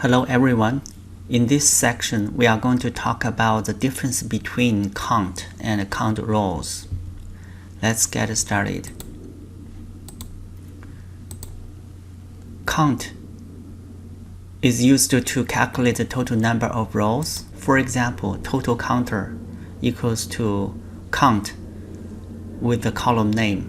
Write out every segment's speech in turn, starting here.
Hello everyone. In this section, we are going to talk about the difference between count and CountRows. Let's get started. Count is used to calculate the total number of rows. For example, total counter equals to count with the column name.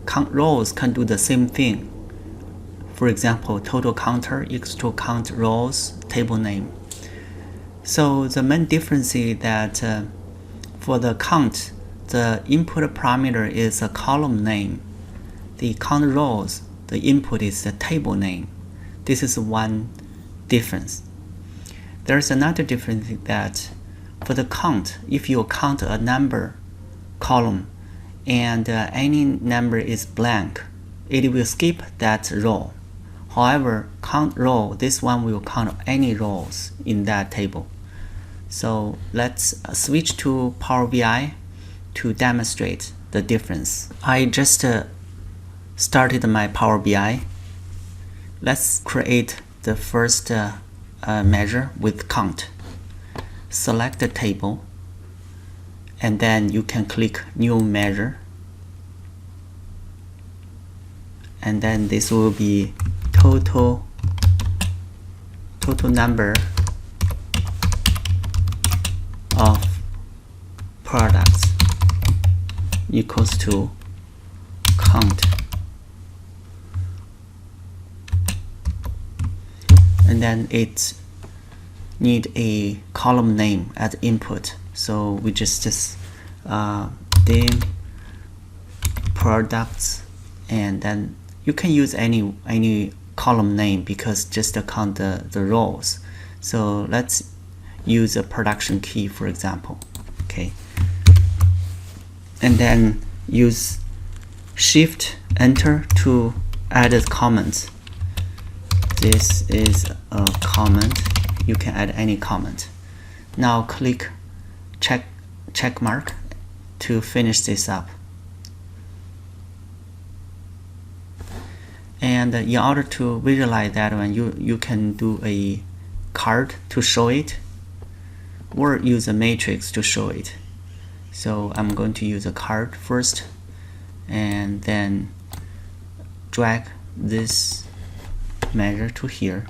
CountRows can do the same thing. For example, total counter equals to CountRows table name. So the main difference is that for the count, the input parameter is a column name. The CountRows, the input is the table name. This is one difference. There's another difference that for the count, if you count a number column and any number is blank, it will skip that row. However, CountRow, this one will count any rows in that table. So let's switch to Power BI to demonstrate the difference. I just started my Power BI. Let's create the first measure with count. Select the table, and then you can click New Measure. And then this will be total number of products equals to count. And then it need a column name as input. So we just dim products, and then you can use any column name because just to count the rows. So let's use a production key, for example. Okay. And then use Shift Enter to add a comment. This is a comment. You can add any comment. Now click check mark to finish this up. And in order to visualize that one, you can do a card to show it, or use a matrix to show it. So I'm going to use a card first, and then drag this measure to here.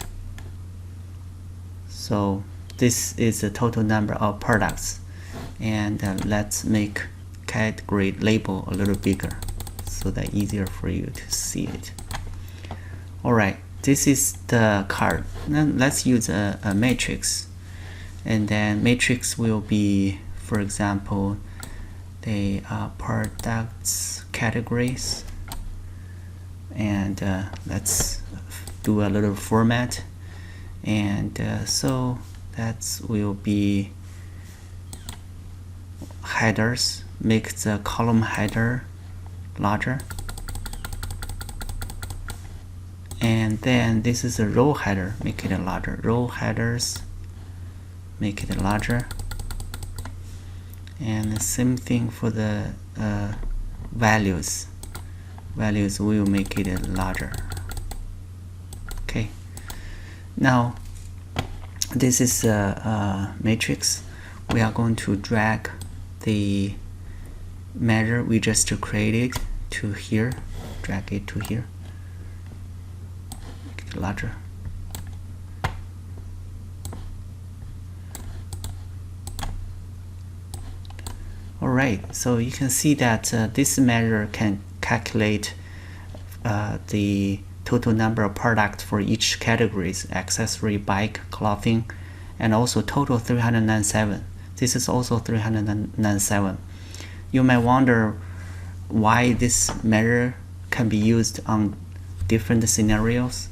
So this is the total number of products, and let's make category label a little bigger so that easier for you to see it. Alright, this is the card. Then let's use a matrix, and then matrix will be, for example, the products categories, and let's do a little format, and so that will be headers. Make the column header larger. And then this is a row header, make it larger. Row headers, make it larger. And the same thing for the values. Values will make it larger. Okay. Now this is a matrix. We are going to drag the measure we just created to here. Drag it to here. Larger. Alright, so you can see that this measure can calculate the total number of products for each categories: accessory, bike, clothing, and also total 397. This is also 397. You may wonder why this measure can be used on different scenarios.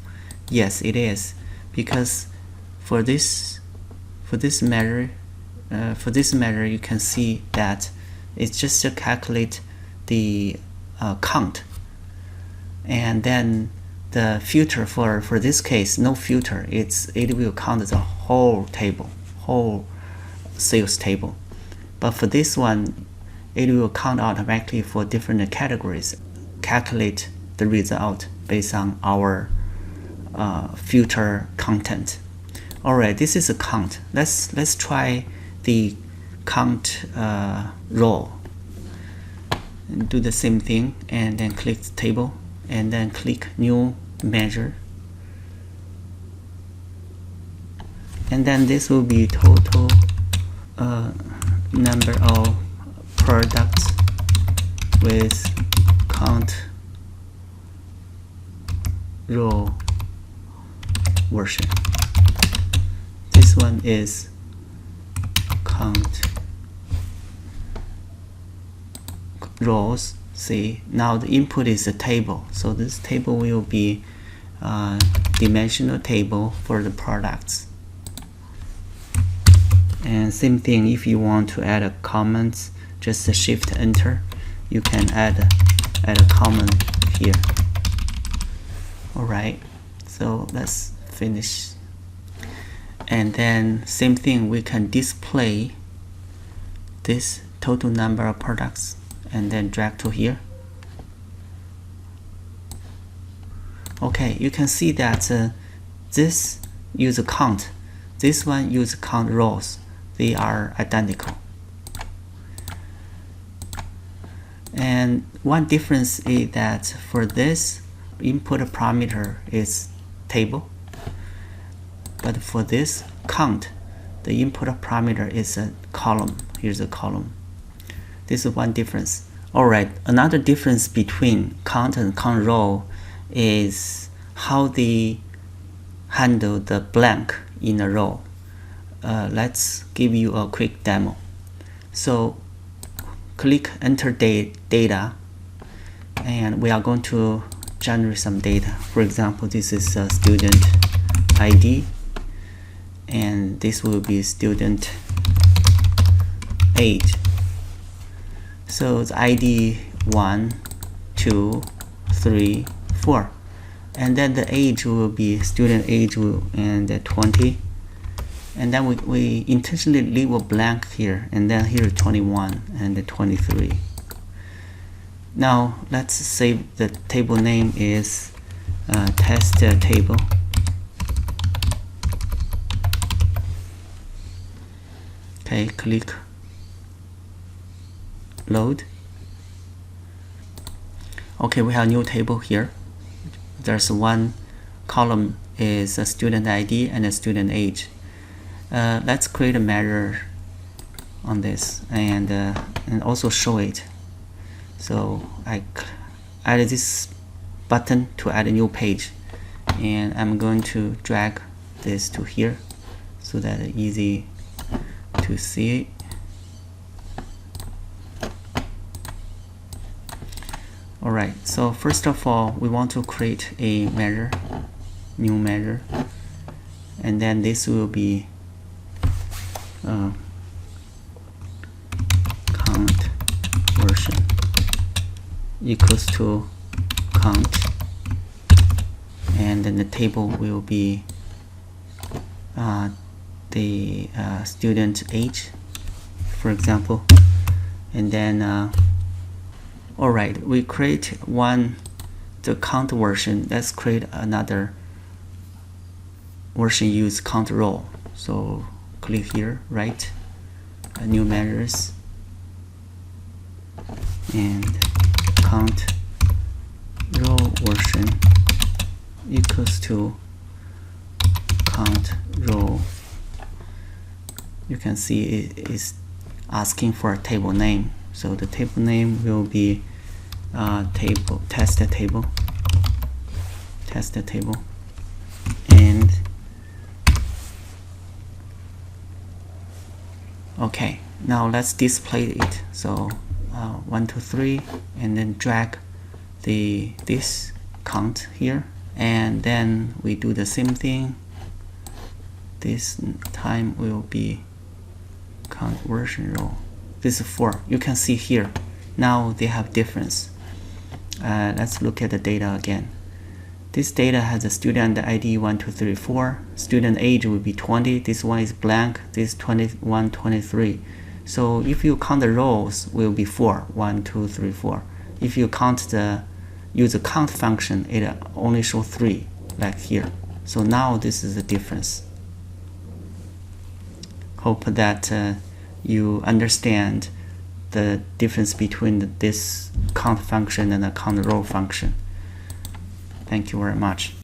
Yes, it is, because for this measure, you can see that it's just to calculate the count, and then the filter for this case, no filter. It will count the whole table, whole sales table. But for this one, it will count automatically for different categories, calculate the result based on our filter content. Alright, this is a count. Let's try the count row. And do the same thing, and then click table, and then click new measure, and then this will be total number of products with count row version. This one is count rows. See, now the input is a table, so this table will be a dimensional table for the products. And same thing, if you want to add a comment, just a shift enter, you can add a comment here. Alright, so let's finish. And then same thing, we can display this total number of products and then drag to here. Okay, you can see that this use a count, this one use count rows. They are identical. And one difference is that for this input parameter is table, but for this count, the input parameter is a column. Here's a column. This is one difference. Alright, another difference between count and count row is how they handle the blank in a row. Let's give you a quick demo. So click enter data, and we are going to generate some data. For example, this is a student ID, and this will be student age. So it's ID 1, 2, 3, 4, and then the age will be student age and 20, and then we intentionally leave a blank here, and then here 21 and 23. Now let's save the table name is test table. Okay, click load. Okay, we have a new table here. There's one column is a student ID and a student age. Let's create a measure on this and also show it. So I added this button to add a new page, and I'm going to drag this to here so that it's easy to see it. Alright, so first of all, we want to create a measure, new measure, and then this will be count version equals to count, and then the table will be the student age, for example, and then alright, we create the count version. Let's create another version use count row. So click here, right, new measures, and count row version equals to count row. You can see it is asking for a table name, so the table name will be test table, and okay, now let's display it. So 1, 2, 3, and then drag this count here, and then we do the same thing. This time will be count version row. This is 4. You can see here now they have difference. Let's look at the data again. This data has a student ID 1, 2, 3, 4. Student age will be 20. This one is blank. This 21, 23. So if you count the rows, will be 4. 1, 2, 3, 4. If you use the count function, it only shows 3, like here. So now this is the difference. Hope that you understand the difference between this count function and the count row function. Thank you very much.